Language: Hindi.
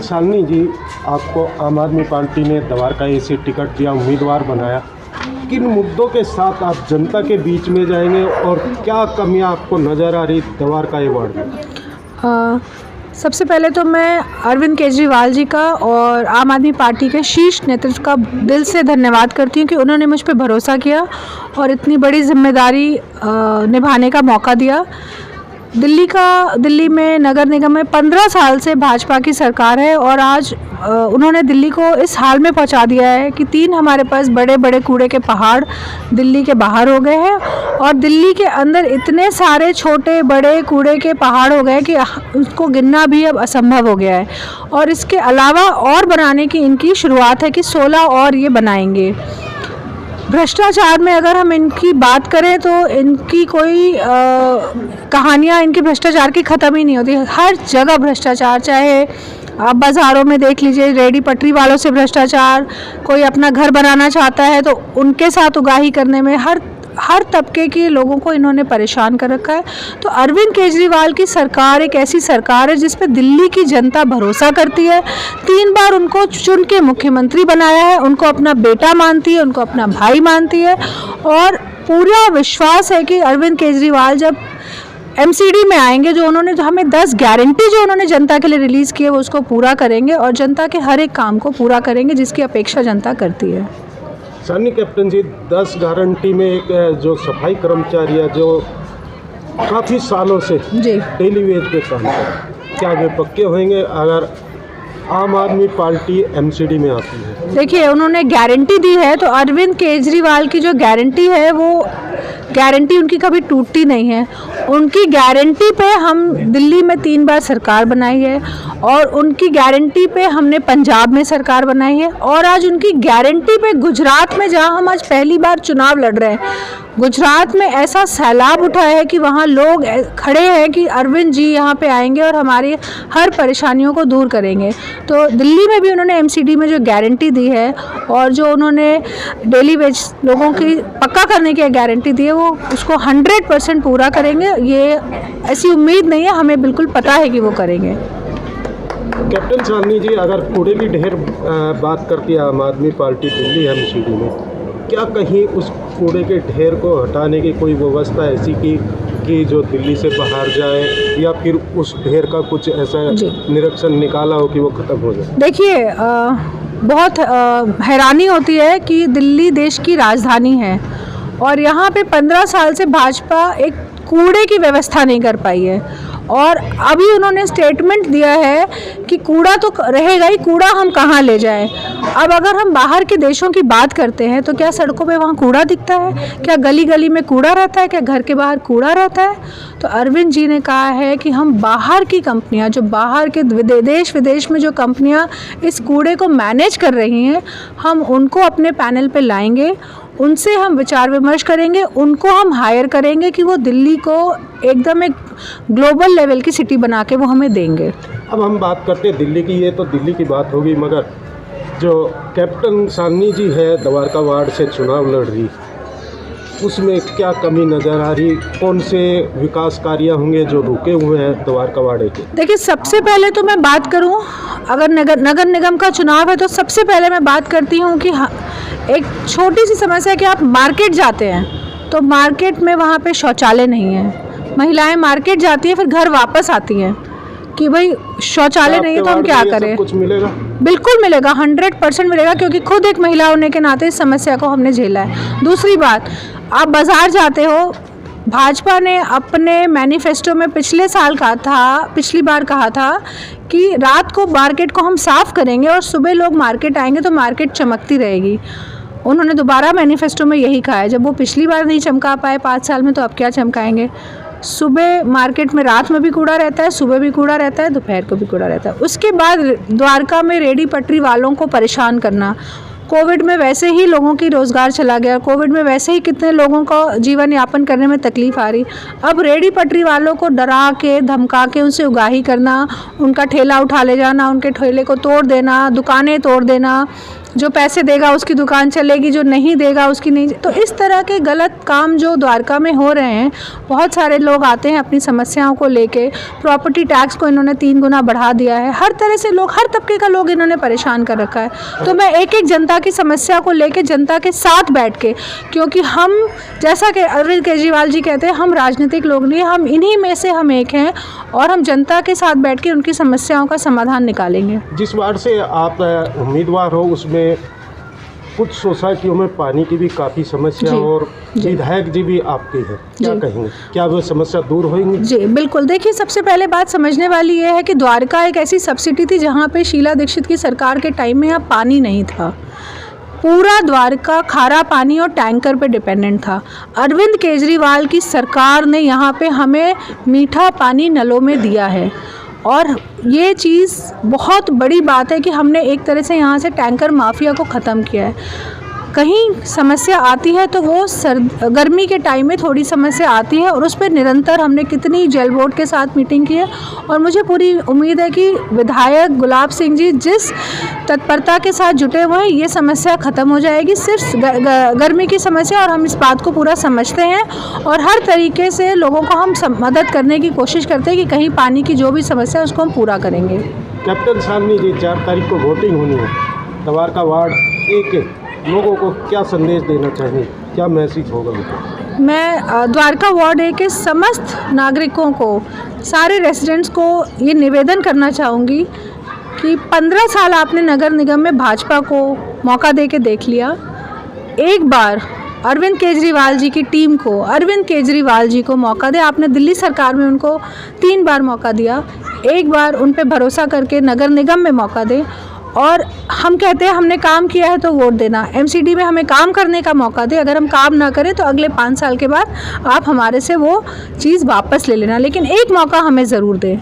सालनी जी, आपको आम आदमी पार्टी ने द्वारका से टिकट दिया, उम्मीदवार बनाया। किन मुद्दों के साथ आप जनता के बीच में जाएंगे और क्या कमियां आपको नज़र आ रही द्वारका वार्ड में? सबसे पहले तो मैं अरविंद केजरीवाल जी का और आम आदमी पार्टी के शीर्ष नेतृत्व का दिल से धन्यवाद करती हूँ कि उन्होंने मुझ पर भरोसा किया और इतनी बड़ी जिम्मेदारी निभाने का मौका दिया। दिल्ली में नगर निगम में 15 साल से भाजपा की सरकार है और आज उन्होंने दिल्ली को इस हाल में पहुंचा दिया है कि 3 हमारे पास बड़े बड़े कूड़े के पहाड़ दिल्ली के बाहर हो गए हैं और दिल्ली के अंदर इतने सारे छोटे बड़े कूड़े के पहाड़ हो गए कि उसको गिनना भी अब असंभव हो गया है। और इसके अलावा और बनाने की इनकी शुरुआत है कि 16 और ये बनाएंगे। भ्रष्टाचार में अगर हम इनकी बात करें तो इनकी कोई कहानियाँ इनकी भ्रष्टाचार की ख़त्म ही नहीं होती। हर जगह भ्रष्टाचार, चाहे आप बाज़ारों में देख लीजिए, रेडी पटरी वालों से भ्रष्टाचार, कोई अपना घर बनाना चाहता है तो उनके साथ उगाही करने में हर तबके के लोगों को इन्होंने परेशान कर रखा है। तो अरविंद केजरीवाल की सरकार एक ऐसी सरकार है जिस पे दिल्ली की जनता भरोसा करती है। 3 बार उनको चुन के मुख्यमंत्री बनाया है, उनको अपना बेटा मानती है, उनको अपना भाई मानती है और पूरा विश्वास है कि अरविंद केजरीवाल जब MCD में आएंगे, जो हमें 10 गारंटी जो उन्होंने जनता के लिए रिलीज़ की है वो उसको पूरा करेंगे और जनता के हर एक काम को पूरा करेंगे जिसकी अपेक्षा जनता करती है। सानी कैप्टन जी, 10 गारंटी में एक जो सफाई कर्मचारी है जो काफ़ी सालों से डेली वेज पे काम कर, क्या वे पक्के होंगे अगर आम आदमी पार्टी MCD में आती है? देखिए, उन्होंने गारंटी दी है तो अरविंद केजरीवाल की जो गारंटी है वो गारंटी उनकी कभी टूटती नहीं है। उनकी गारंटी पे हम दिल्ली में 3 बार सरकार बनाई है और उनकी गारंटी पे हमने पंजाब में सरकार बनाई है और आज उनकी गारंटी पे गुजरात में, जहां हम आज पहली बार चुनाव लड़ रहे हैं, गुजरात में ऐसा सैलाब उठा है कि वहाँ लोग खड़े हैं कि अरविंद जी यहाँ पे आएंगे और हमारी हर परेशानियों को दूर करेंगे। तो दिल्ली में भी उन्होंने MCD में जो गारंटी दी है और जो उन्होंने डेली वेज लोगों की पक्का करने की गारंटी दी है वो उसको 100% पूरा करेंगे। ये ऐसी उम्मीद नहीं है, हमें बिल्कुल पता है कि वो करेंगे। कैप्टन सालनी जी, अगर कूड़े की ढेर बात करती है आम आदमी पार्टी दिल्ली MCD में, क्या कहीं उस कूड़े के ढेर को हटाने की कोई व्यवस्था ऐसी कि जो दिल्ली से बाहर जाए या फिर उस ढेर का कुछ ऐसा निरीक्षण निकाला हो कि वो ख़त्म हो जाए? देखिए, बहुत हैरानी होती है कि दिल्ली देश की राजधानी है और यहाँ पे 15 साल से भाजपा एक कूड़े की व्यवस्था नहीं कर पाई है और अभी उन्होंने स्टेटमेंट दिया है कि कूड़ा तो रहेगा ही, कूड़ा हम कहाँ ले जाएं। अब अगर हम बाहर के देशों की बात करते हैं तो क्या सड़कों पे वहाँ कूड़ा दिखता है? क्या गली गली में कूड़ा रहता है? क्या घर के बाहर कूड़ा रहता है? तो अरविंद जी ने कहा है कि हम बाहर की कंपनियाँ, जो बाहर के देश विदेश में जो कंपनियाँ इस कूड़े को मैनेज कर रही हैं, हम उनको अपने पैनल पे लाएंगे, उनसे हम विचार विमर्श करेंगे, उनको हम हायर करेंगे कि वो दिल्ली को एकदम एक ग्लोबल लेवल की सिटी बना के वो हमें देंगे। अब हम बात करते हैं दिल्ली की, ये तो दिल्ली की बात होगी, मगर जो कैप्टन सालनी जी है द्वारका वार्ड से चुनाव लड़ रही, उसमें क्या कमी नज़र आ रही? कौन से विकास कार्य होंगे जो रुके हुए हैं द्वारका वार्ड के? देखिए, सबसे पहले तो मैं बात करूं, अगर नगर निगम का चुनाव है तो सबसे पहले मैं बात करती हूं कि एक छोटी सी समस्या है कि आप मार्केट जाते हैं तो मार्केट में वहाँ पे शौचालय नहीं है। महिलाएं मार्केट जाती हैं, फिर घर वापस आती हैं कि भाई शौचालय नहीं है तो हम क्या करें? कुछ मिलेगा? बिल्कुल मिलेगा, 100% मिलेगा, क्योंकि खुद एक महिला होने के नाते इस समस्या को हमने झेला है। दूसरी बात, आप बाज़ार जाते हो, भाजपा ने अपने मैनिफेस्टो में पिछली बार कहा था कि रात को मार्केट को हम साफ़ करेंगे और सुबह लोग मार्केट आएंगे तो मार्केट चमकती रहेगी। उन्होंने दोबारा मैनिफेस्टो में यही कहा है। जब वो पिछली बार नहीं चमका पाए 5 साल में, तो अब क्या चमकाएंगे? सुबह मार्केट में रात में भी कूड़ा रहता है, सुबह भी कूड़ा रहता है, दोपहर को भी कूड़ा रहता है। उसके बाद द्वारका में रेडी पटरी वालों को परेशान करना। कोविड में वैसे ही लोगों की रोज़गार चला गया, कोविड में वैसे ही कितने लोगों को जीवन यापन करने में तकलीफ़ आ रही। अब रेडी पटरी वालों को डरा के धमका के उनसे उगाही करना, उनका ठेला उठा ले जाना, उनके ठेले को तोड़ देना, दुकानें तोड़ देना, जो पैसे देगा उसकी दुकान चलेगी, जो नहीं देगा उसकी नहीं। तो इस तरह के गलत काम जो द्वारका में हो रहे हैं, बहुत सारे लोग आते हैं अपनी समस्याओं को लेके, प्रॉपर्टी टैक्स को इन्होंने 3 गुना बढ़ा दिया है, हर तरह से लोग, हर तबके का लोग इन्होंने परेशान कर रखा है। तो मैं एक एक जनता की समस्या को लेके जनता के साथ बैठ के, क्योंकि हम, जैसा कि अरविंद केजरीवाल जी कहते हैं, हम राजनीतिक लोग नहीं, हम इन्हीं में से हम एक हैं और हम जनता के साथ बैठ के उनकी समस्याओं का समाधान निकालेंगे। जिस वार्ड से आप उम्मीदवार हो उसमें कुछ सोसाइटियों में पानी की भी काफ़ी समस्या और विधायक जी भी आपके हैं, क्या कहेंगे, क्या वो समस्या दूर होंगी? जी बिल्कुल। देखिए, सबसे पहले बात समझने वाली ये है कि द्वारका एक ऐसी सब सिटी थी जहाँ पे शीला दीक्षित की सरकार के टाइम में यहाँ पानी नहीं था। पूरा द्वारका खारा पानी और टैंकर पे डिपेंडेंट था। अरविंद केजरीवाल की सरकार ने यहाँ पे हमें मीठा पानी नलों में दिया है और ये चीज़ बहुत बड़ी बात है कि हमने एक तरह से यहाँ से टैंकर माफिया को ख़त्म किया है। कहीं समस्या आती है तो वो गर्मी के टाइम में थोड़ी समस्या आती है और उस पर निरंतर हमने कितनी जल बोर्ड के साथ मीटिंग की है और मुझे पूरी उम्मीद है कि विधायक गुलाब सिंह जी जिस तत्परता के साथ जुटे हुए हैं, ये समस्या ख़त्म हो जाएगी। सिर्फ गर्मी की समस्या, और हम इस बात को पूरा समझते हैं और हर तरीके से लोगों को हम मदद करने की कोशिश करते हैं कि कहीं पानी की जो भी समस्या है उसको हम पूरा करेंगे। कैप्टन शालिनी जी, 4 तारीख को वोटिंग होनी है, द्वारका वार्ड एक लोगों को क्या संदेश देना चाहिए, क्या मैसेज होगा? मैं द्वारका वार्ड ए के समस्त नागरिकों को, सारे रेसिडेंट्स को ये निवेदन करना चाहूँगी कि 15 साल आपने नगर निगम में भाजपा को मौका दे के देख लिया। एक बार अरविंद केजरीवाल जी की टीम को, अरविंद केजरीवाल जी को मौका दे। आपने दिल्ली सरकार में उनको 3 बार मौका दिया, एक बार उन पे भरोसा करके नगर निगम में मौका दे। और हम कहते हैं हमने काम किया है तो वोट देना, एमसीडी में हमें काम करने का मौका दे। अगर हम काम ना करें तो अगले 5 साल के बाद आप हमारे से वो चीज़ वापस ले लेना, लेकिन एक मौका हमें ज़रूर दें।